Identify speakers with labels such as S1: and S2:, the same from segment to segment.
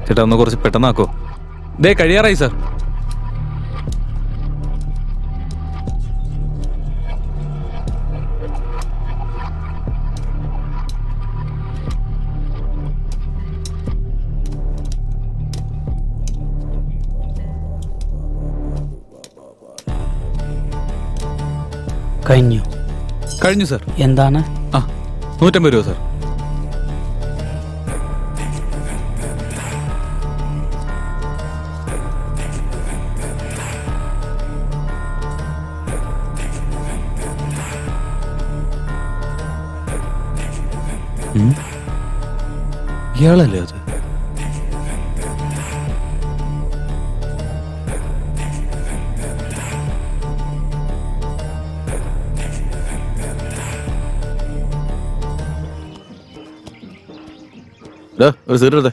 S1: ചേട്ടാ ഒന്ന് കുറച്ച് പെട്ടെന്നാക്കോ. ദേ കഴിയാറായി സാർ. കഴിഞ്ഞു സാർ.
S2: എന്താണ്?
S1: 150 രൂപ സാർ. ഇയാളല്ലേ അത്?
S3: ഒരു സീറ്റ് എടുത്തേ.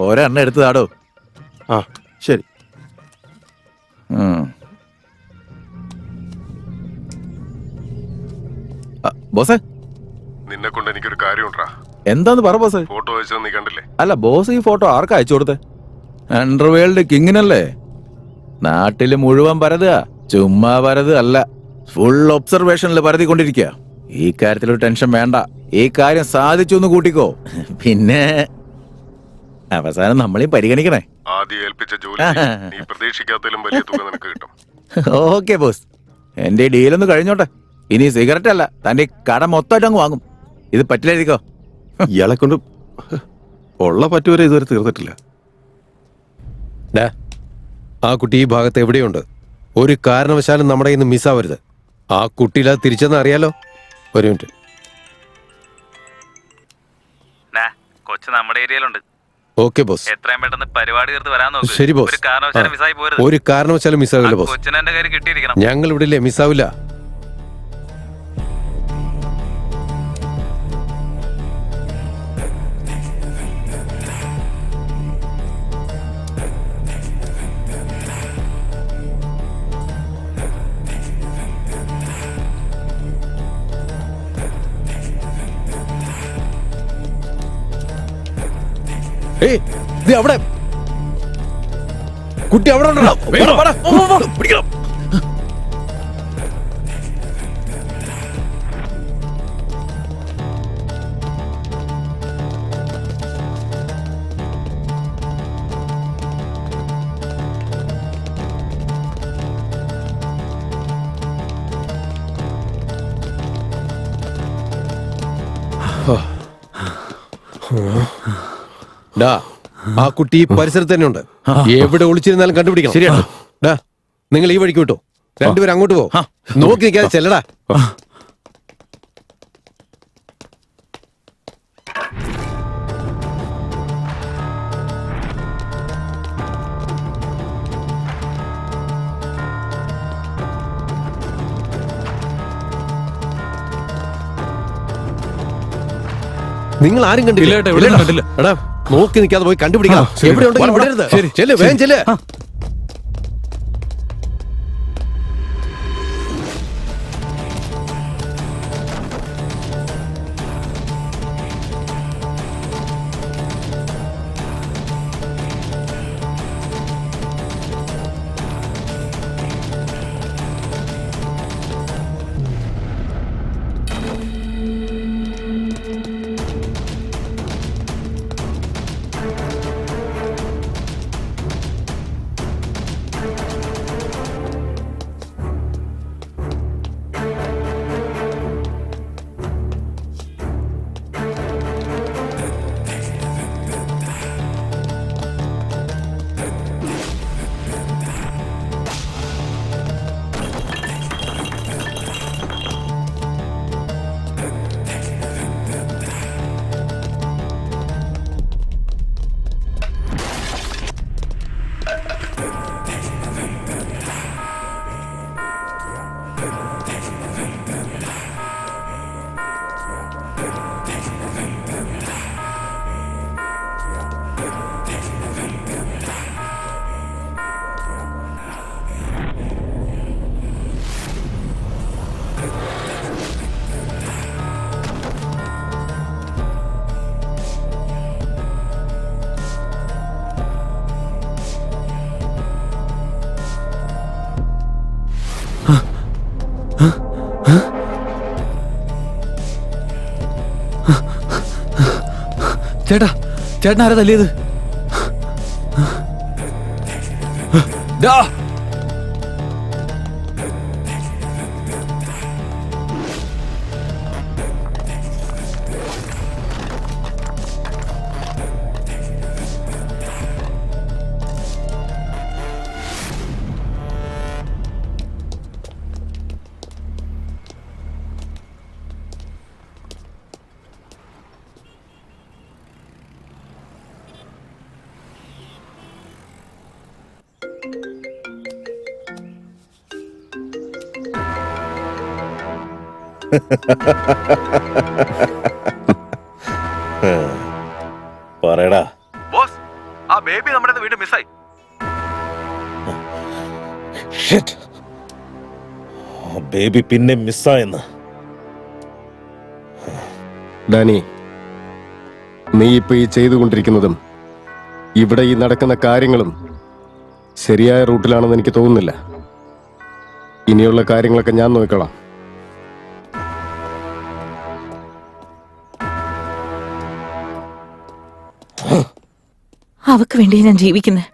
S3: ഒരെണ്ണ എടുത്തതാടോ.
S4: ശരി.
S3: ബോസേ,
S5: നിന്നെ കൊണ്ട് എനിക്കൊരു കാര്യമുണ്ടാ.
S3: എന്താന്ന് പറ ബോസേ.
S5: ഫോട്ടോ അയച്ചത് നീ കണ്ടില്ലേ?
S3: അല്ല ബോസ്, ഈ ഫോട്ടോ ആർക്കാ അയച്ചു കൊടുത്തേ? അണ്ടർവേൾഡ് കിങ്ങിനല്ലേ? നാട്ടില് മുഴുവൻ പരതുക, ചുമ്മാ പരത് അല്ല, ഫുൾ ഒബ്സർവേഷനിൽ പരതിക്കൊണ്ടിരിക്കുക. ഈ കാര്യത്തിലൊരു ടെൻഷൻ വേണ്ട. ഈ കാര്യം സാധിച്ചു എന്ന് കൂട്ടിക്കോ. പിന്നെ അവസാനം നമ്മളീ പരിഗണിക്കണേ.
S5: ആദ്യം ഏൽപ്പിച്ച ജോലി നീ പ്രതീക്ഷിക്കാത്തതിലും വലിയ തുക നിനക്ക് കിട്ടും.
S3: ഓക്കെ ബോസ്, എന്റെ ഡീലൊന്ന് കഴിഞ്ഞോട്ടെ. ഇനി സിഗരറ്റ് അല്ല, തന്റെ കട മൊത്തമായിട്ട് അങ്ങ് വാങ്ങും. ഇത് പറ്റില്ലായിരിക്കോ?
S4: ഇയാളെ കൊണ്ട് ഉള്ള പറ്റുവരെ ഇതുവരെ തീർന്നിട്ടില്ല.
S6: ആ കുട്ടി ഈ ഭാഗത്ത് എവിടെയുണ്ട്. ഒരു കാരണവശാലും നമ്മുടെ ഇന്ന് മിസ്സാവരുത്. ആ കുട്ടിയില്ല തിരിച്ചെന്ന് അറിയാലോ. ഒരു മിനിറ്റ്.
S1: കൊച്ചു നമ്മുടെ ഏരിയയിലുണ്ട്.
S6: Okay boss.
S1: എത്രയും പെട്ടെന്ന് പരിപാടി തീർത്ത് വരാൻ നോക്ക്.
S6: ശരി ബോസ്.
S1: ഒരു കാരണവശാലും മിസ്സായി പോരുത്.
S6: ഒരു കാരണവശാലും മിസ്സാവില്ല ബോസ്.
S1: കൊച്ചിനെ എന്റെ കാര്യം കിട്ടിയിരിക്കണം.
S6: ഞങ്ങൾ ഇവിടെ ഇല്ലേ, മിസ്സാവില്ല. അവിടെ കുട്ടി അവിടെ ഉണ്ടോ? പിടിക്കണം. ആ കുട്ടി ഈ പരിസരത്ത് തന്നെ ഉണ്ട്. എവിടെ ഒളിച്ചിരുന്നാലും കണ്ടുപിടിക്കണം.
S3: ശരിയാണ്.
S6: നിങ്ങൾ ഈ വഴിക്ക് വിട്ടോ, രണ്ടുപേരും അങ്ങോട്ട് പോ. നോക്കി നിൽക്കാതെ ചെല്ലടാ. നിങ്ങൾ ആരും കണ്ടില്ല? എടാ, നോക്കി നിൽക്കാതെ പോയി കണ്ടുപിടിക്കണം. എവിടെയുണ്ടെങ്കിലും വിടരുത്. ചെല്ല്, വേഗം ചെല്ല്.
S3: ചേട്ടാ ചേട്ടൻ ആരാ തല്ലിയത്? ഡാ.
S4: പറയടാ.
S1: ബോസ്, ആ ബേബി നമ്മുടെ വീണ്ടും മിസ്സായി.
S4: ബേബി പിന്നെ മിസ്സായെന്ന്.
S5: ഡാനി, നീ ഇപ്പൊ ഈ ചെയ്തുകൊണ്ടിരിക്കുന്നതും ഇവിടെ ഈ നടക്കുന്ന കാര്യങ്ങളും ശരിയായ റൂട്ടിലാണെന്ന് എനിക്ക് തോന്നുന്നില്ല. ഇനിയുള്ള കാര്യങ്ങളൊക്കെ ഞാൻ നോക്കിക്കോളാം.
S2: അവക്ക് വേണ്ടി ഞാൻ ജീവിക്കുന്നത്.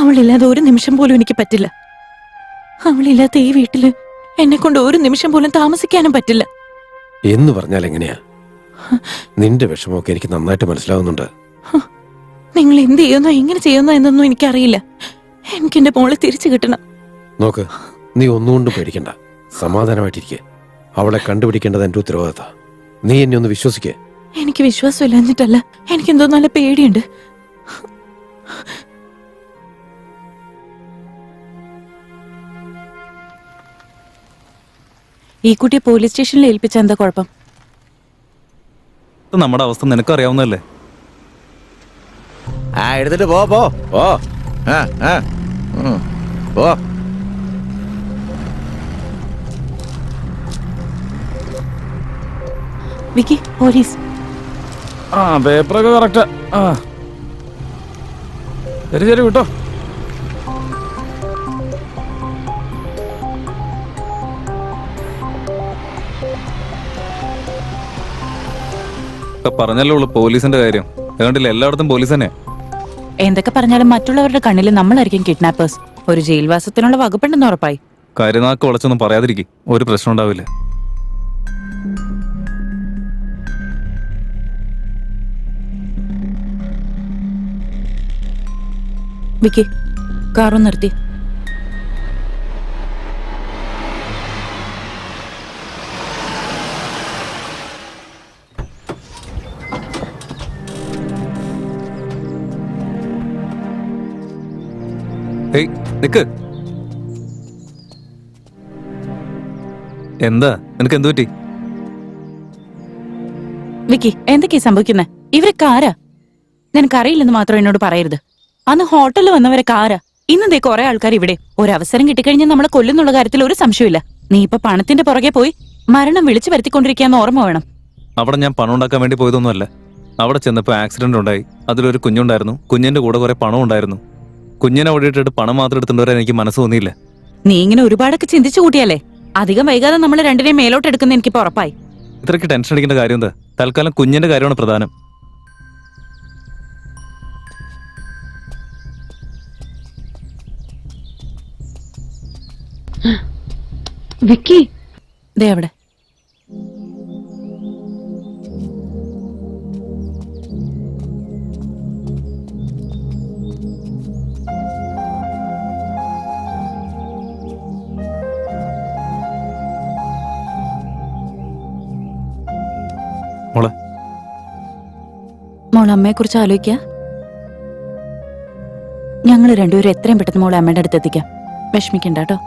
S2: അവളില്ലാതെ ഒരു നിമിഷം പോലും എനിക്ക് പറ്റില്ല. അവളില്ലാത്ത ഈ വീട്ടില് എന്നെ കൊണ്ട് ഒരു നിമിഷം പോലും താമസിക്കാനും പറ്റില്ല.
S6: എന്ന് പറഞ്ഞാൽ എങ്ങനെയാ? നിന്റെ വിഷമമൊക്കെ എനിക്ക് നന്നായിട്ട് മനസ്സിലാവുന്നുണ്ട്.
S2: നിങ്ങൾ എന്ത് ചെയ്യുന്നോ എങ്ങനെ ചെയ്യുന്നോ എന്നൊന്നും എനിക്കറിയില്ല. എനിക്ക് എന്റെ മോളെ തിരിച്ചു കിട്ടണം.
S6: നോക്ക്, നീ ഒന്നുകൊണ്ടും പേടിക്കണ്ട, സമാധാനമായിട്ടിരിക്കെ. അവളെ കണ്ടുപിടിക്കേണ്ടത് എന്റെ ഉത്തരവാദിത്ത. നീ എന്നെ ഒന്ന് വിശ്വസിക്കേ.
S2: എനിക്ക് വിശ്വാസം ഇല്ലാഞ്ഞിട്ടല്ല, എനിക്കെന്തോ നല്ല പേടിയുണ്ട്. ഈ കുട്ടിയെ പോലീസ് സ്റ്റേഷനിൽ ഏൽപ്പിച്ച എന്താ കുഴപ്പം?
S1: നമ്മുടെ അവസ്ഥ നിനക്ക് അറിയാവുന്നല്ലേ.
S3: എടുത്തിട്ട് പോ പോ പോ. പോ.
S2: വിക്കി, പോലീസ്.
S3: പേപ്പറൊക്കെ കറക്റ്റാ. ശരി ശരി വിട്ടോ.
S1: പറഞ്ഞല്ലോ ഉള്ളു പോലീസിന്റെ കാര്യം. അതുകൊണ്ടില്ല, എല്ലായിടത്തും പോലീസ് തന്നെ.
S2: എന്തൊക്കെ പറഞ്ഞാലും മറ്റുള്ളവരുടെ കണ്ണിൽ നമ്മളായിരിക്കും കിഡ്നാപ്പേഴ്സ്. ഒരു ജയിൽവാസത്തിനുള്ള വകുപ്പുണ്ടെന്ന് ഉറപ്പായി.
S1: കരുനാക്ക് വളച്ചൊന്നും പറയാതിരിക്കും, ഒരു പ്രശ്നം ഉണ്ടാവില്ല.
S2: വിക്കി, കാറും നിർത്തി.
S1: ഏയ് നിക്ക്. എന്താ നിനക്ക് എന്തു പറ്റി?
S2: വിക്കി, എന്തൊക്കെയാ സംഭവിക്കുന്നത്? ഇവരൊക്കെ ആരാ? നിനക്കറിയില്ലെന്ന് മാത്രം എന്നോട് പറയരുത്. അന്ന് ഹോട്ടലിൽ വന്നവരൊക്കെ ആരാ? ഇന്നതേ കുറെ ആൾക്കാർ ഇവിടെ. ഒരവസരം കിട്ടിക്കഴിഞ്ഞാൽ നമ്മളെ കൊല്ലുന്നുള്ള കാര്യത്തിൽ ഒരു സംശയമില്ല. നീ ഇപ്പൊ പണത്തിന്റെ പുറകെ പോയി മരണം വിളിച്ചു വരുത്തിക്കൊണ്ടിരിക്കാന്ന് ഓർമ്മ വേണം.
S1: അവിടെ ഞാൻ പണം ഉണ്ടാക്കാൻ വേണ്ടി പോയതൊന്നുമല്ല. അവിടെ ചെന്നപ്പോ ആക്സിഡന്റ് ഉണ്ടായി. അതിലൊരു കുഞ്ഞുണ്ടായിരുന്നു. കുഞ്ഞിന്റെ കൂടെ കുറെ പണം ഉണ്ടായിരുന്നു. കുഞ്ഞിനെ ഓടിയിട്ടിട്ട് പണം മാത്രം എടുത്തുകൊണ്ട് വരാൻ എനിക്ക് മനസ്സ് തോന്നിയില്ല.
S2: നീ ഇങ്ങനെ ഒരുപാടൊക്കെ ചിന്തിച്ചു കൂട്ടിയല്ലേ? അധികം വൈകാതെ നമ്മൾ രണ്ടിനെയും മേലോട്ട് എടുക്കുന്ന എനിക്കിപ്പോ ഉറപ്പായി.
S1: ഇത്രയ്ക്ക് ടെൻഷൻ അടിക്കേണ്ട കാര്യം എന്താ? തൽക്കാലം കുഞ്ഞിന്റെ കാര്യമാണ് പ്രധാനം.
S2: വിക്കി, ദേ അവിടെ.
S1: മോളെ,
S2: മോൾ അമ്മയെ കുറിച്ച് ആലോചിക്ക. ഞങ്ങൾ രണ്ടുപേരും എത്രയും പെട്ടെന്ന് മോളെ അമ്മയുടെ അടുത്ത് എത്തിക്കാം. വിഷമിക്കണ്ട കേട്ടോ.